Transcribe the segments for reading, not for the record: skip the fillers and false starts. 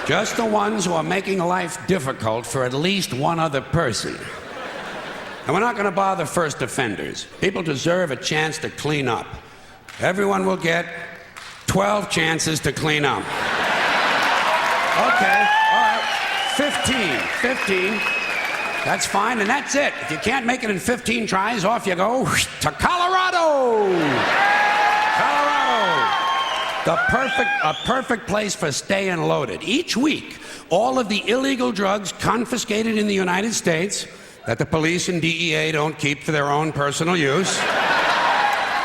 Just the ones who are making life difficult for at least one other person. And we're not going to bother first offenders. People deserve a chance to clean up. Everyone will get 12 chances to clean up. Okay, all right. 15. That's fine, and that's it. If you can't make it in 15 tries, off you go to Colorado. A perfect place for staying loaded. Each week, all of the illegal drugs confiscated in the United States that the police and DEA don't keep for their own personal use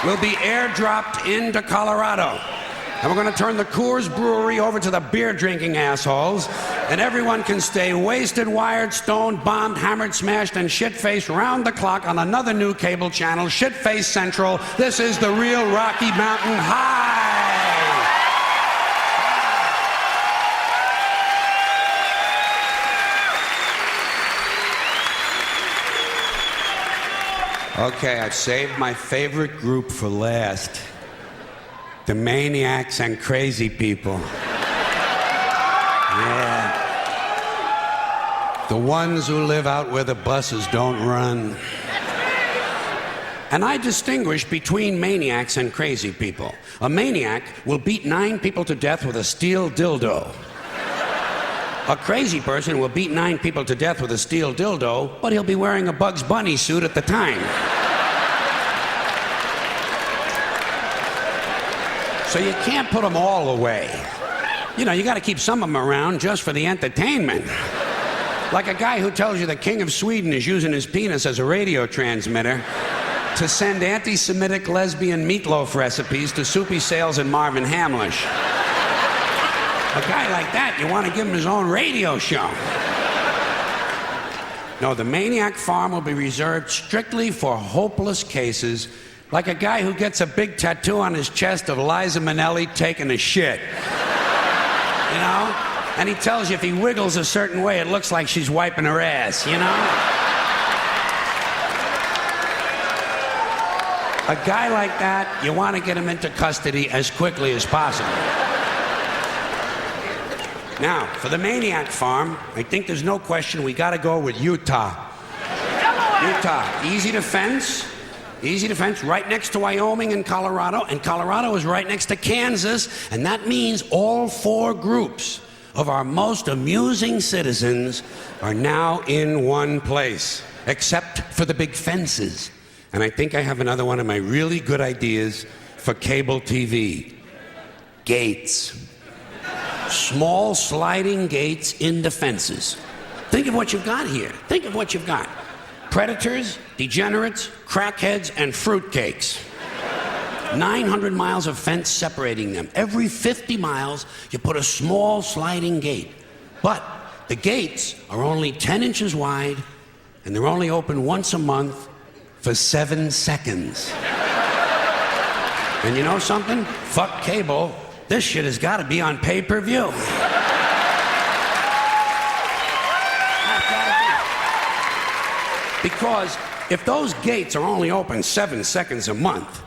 will be airdropped into Colorado. And we're going to turn the Coors Brewery over to the beer-drinking assholes, and everyone can stay wasted, wired, stoned, bombed, hammered, smashed, and shit-faced round the clock on another new cable channel, Shit-Face Central. This is the real Rocky Mountain High. Okay, I've saved my favorite group for last. The maniacs and crazy people. Yeah. The ones who live out where the buses don't run. And I distinguish between maniacs and crazy people. A maniac will beat 9 people to death with a steel dildo. A crazy person will beat 9 people to death with a steel dildo, but he'll be wearing a Bugs Bunny suit at the time. So you can't put them all away. You know, you got to keep some of them around just for the entertainment. Like a guy who tells you the King of Sweden is using his penis as a radio transmitter to send anti-Semitic lesbian meatloaf recipes to Soupy Sales and Marvin Hamlish. A guy like that, you want to give him his own radio show. No, the Maniac Farm will be reserved strictly for hopeless cases, like a guy who gets a big tattoo on his chest of Liza Minnelli taking a shit. You know? And he tells you if he wiggles a certain way, it looks like she's wiping her ass, you know? A guy like that, you want to get him into custody as quickly as possible. Now, for the Maniac Farm, I think there's no question we got to go with Utah. Utah, easy to fence, right next to Wyoming and Colorado is right next to Kansas, and that means all 4 groups of our most amusing citizens are now in one place, except for the big fences. And I think I have another one of my really good ideas for cable TV. Gates. Small sliding gates in the fences. Think of what you've got here. Think of what you've got. Predators, degenerates, crackheads, and fruitcakes. 900 miles of fence separating them. Every 50 miles, you put a small sliding gate. But the gates are only 10 inches wide, and they're only open once a month for 7 seconds. And you know something? Fuck cable. This shit has got to be on pay-per-view. Because if those gates are only open 7 seconds a month,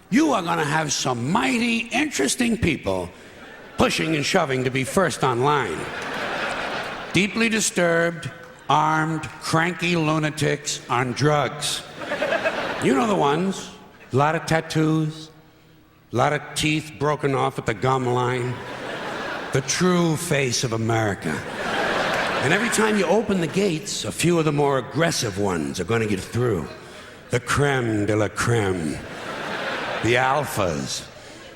you are going to have some mighty interesting people pushing and shoving to be first online. Deeply disturbed, armed, cranky lunatics on drugs. You know the ones. A lot of tattoos, a lot of teeth broken off at the gum line. The true face of America. And every time you open the gates, a few of the more aggressive ones are going to get through. The creme de la creme. The alphas.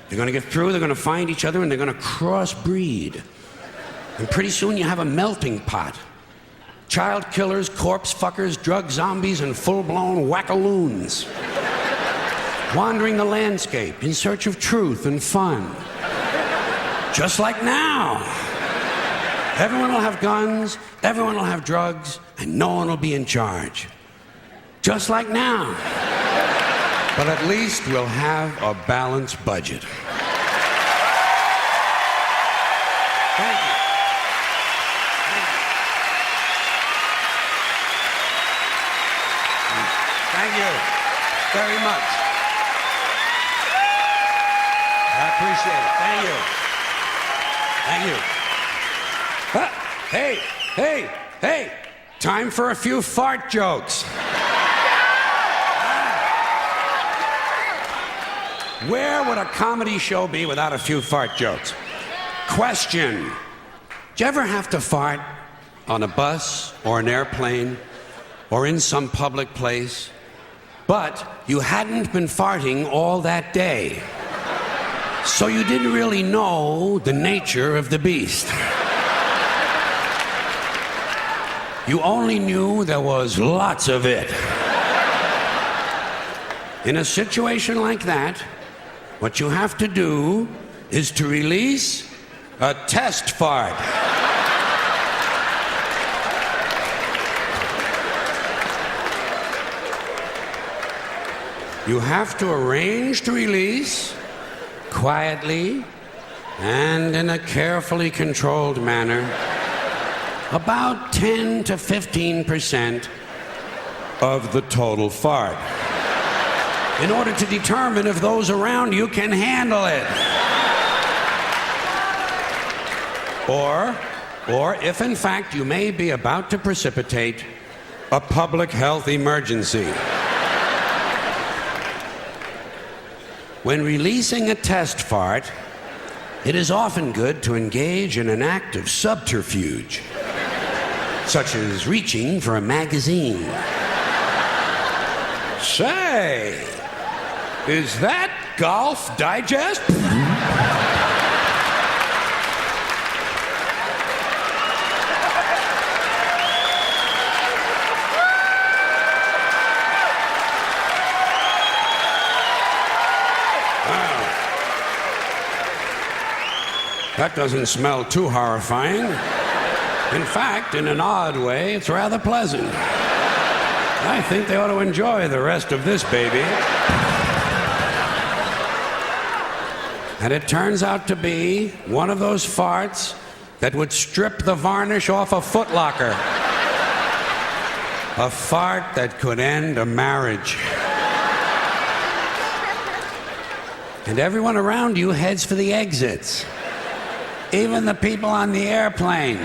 They're going to get through, they're going to find each other, and they're going to crossbreed. And pretty soon you have a melting pot. Child killers, corpse fuckers, drug zombies, and full-blown wackaloons. Wandering the landscape in search of truth and fun. Just like now. Everyone will have guns, everyone will have drugs, and no one will be in charge. Just like now. But at least we'll have a balanced budget. Thank you. Thank you very much. I appreciate it. Thank you. Thank you. Hey, hey, hey, time for a few fart jokes. Where would a comedy show be without a few fart jokes? Question. Did you ever have to fart on a bus or an airplane or in some public place, but you hadn't been farting all that day, so you didn't really know the nature of the beast? You only knew there was lots of it. In a situation like that, what you have to do is to release a test fart. You have to arrange to release quietly and in a carefully controlled manner about 10 to 15% of the total fart, in order to determine if those around you can handle it. Or if in fact you may be about to precipitate a public health emergency. When releasing a test fart, it is often good to engage in an act of subterfuge, such as reaching for a magazine. Say, is that Golf Digest? That doesn't smell too horrifying. In fact, in an odd way, it's rather pleasant. I think they ought to enjoy the rest of this baby. And it turns out to be one of those farts that would strip the varnish off a footlocker. A fart that could end a marriage. And everyone around you heads for the exits. Even the people on the airplane.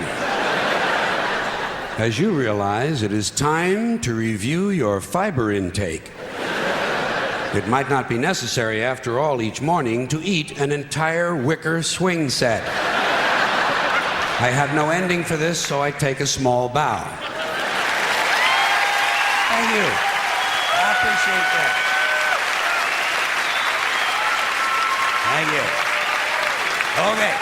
As you realize, it is time to review your fiber intake. It might not be necessary, after all, each morning to eat an entire wicker swing set. I have no ending for this, so I take a small bow. Thank you. I appreciate that. Thank you. Okay.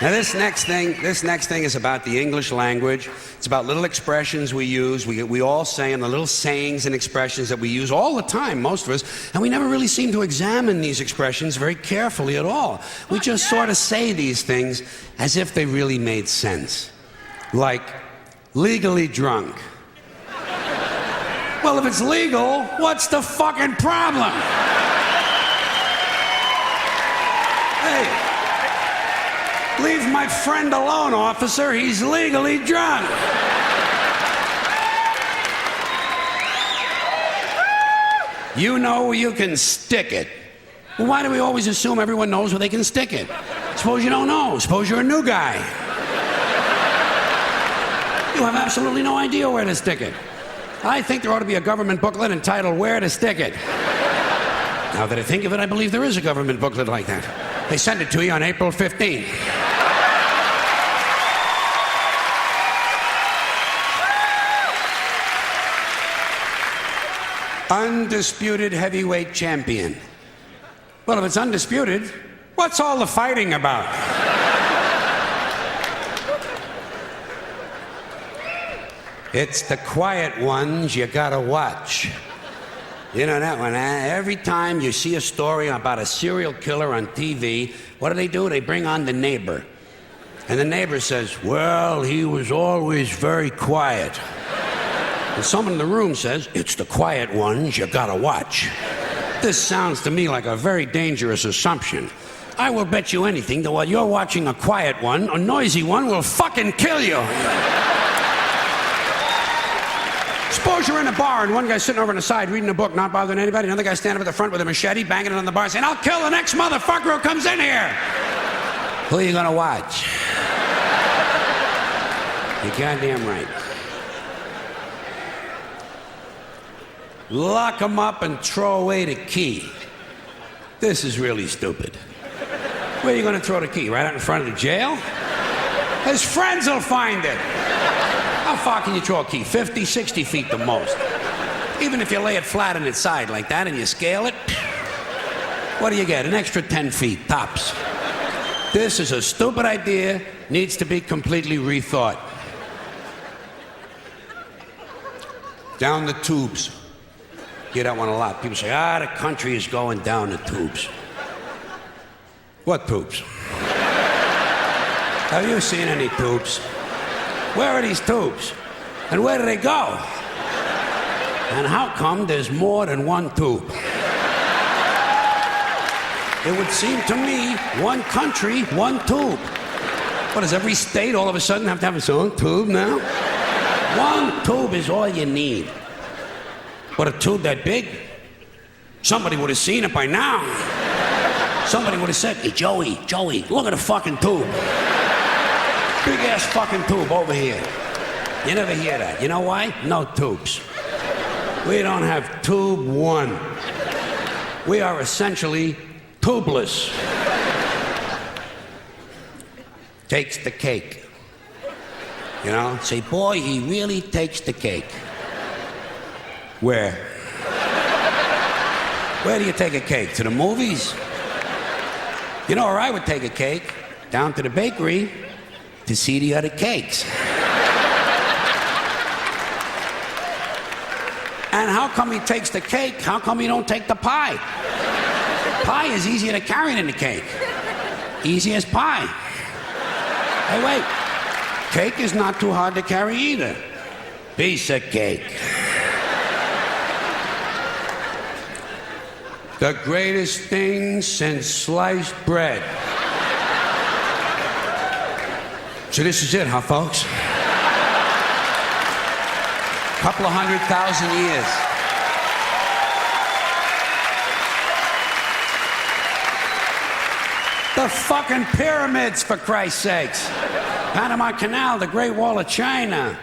Now this next thing is about the English language. It's about little expressions we use. We all say, and the little sayings and expressions that we use all the time, most of us, and we never really seem to examine these expressions very carefully at all. We just sort of say these things as if they really made sense. Like, legally drunk. Well, if it's legal, what's the fucking problem? Hey. Leave my friend alone, officer. He's legally drunk. You know you can stick it. Well, why do we always assume everyone knows where they can stick it? Suppose you don't know. Suppose you're a new guy. You have absolutely no idea where to stick it. I think there ought to be a government booklet entitled Where to Stick It. Now that I think of it, I believe there is a government booklet like that. They sent it to you on April 15th. Undisputed heavyweight champion. Well, if it's undisputed, what's all the fighting about? It's the quiet ones you gotta watch. You know that one, eh? Every time you see a story about a serial killer on TV, what do? They bring on the neighbor. And the neighbor says, well, he was always very quiet. And someone in the room says, it's the quiet ones you gotta watch. This sounds to me like a very dangerous assumption. I will bet you anything that while you're watching a quiet one, a noisy one will fucking kill you. Suppose you're in a bar and one guy's sitting over on the side reading a book, not bothering anybody. Another guy standing up at the front with a machete, banging it on the bar, saying, I'll kill the next motherfucker who comes in here. Who are you gonna watch? You're goddamn right. Lock him up and throw away the key. This is really stupid. Where are you gonna throw the key? Right out in front of the jail? His friends will find it. How far can you throw a key? 50, 60 feet the most. Even if you lay it flat on its side like that and you scale it, what do you get? An extra 10 feet, tops. This is a stupid idea, needs to be completely rethought. Down the tubes. Hear that one a lot. People say, the country is going down the tubes. What tubes? Have you seen any tubes? Where are these tubes? And where do they go? And how come there's more than one tube? It would seem to me, one country, one tube. What, does every state all of a sudden have to have its own tube now? One tube is all you need. What, a tube that big? Somebody would have seen it by now. Somebody would have said, hey, Joey, look at the fucking tube. Big ass fucking tube over here. You never hear that. You know why? No tubes. We don't have tube one. We are essentially tubeless. Takes the cake. You know, say, boy, he really takes the cake. Where? Where do you take a cake? To the movies? You know where I would take a cake? Down to the bakery to see the other cakes. And how come he takes the cake? How come he don't take the pie? Pie is easier to carry than the cake. Easy as pie. Hey, wait. Cake is not too hard to carry either. Piece of cake. The greatest thing since sliced bread. So this is it, huh, folks? Couple of 100,000 years. The fucking pyramids, for Christ's sakes. Panama Canal, the Great Wall of China.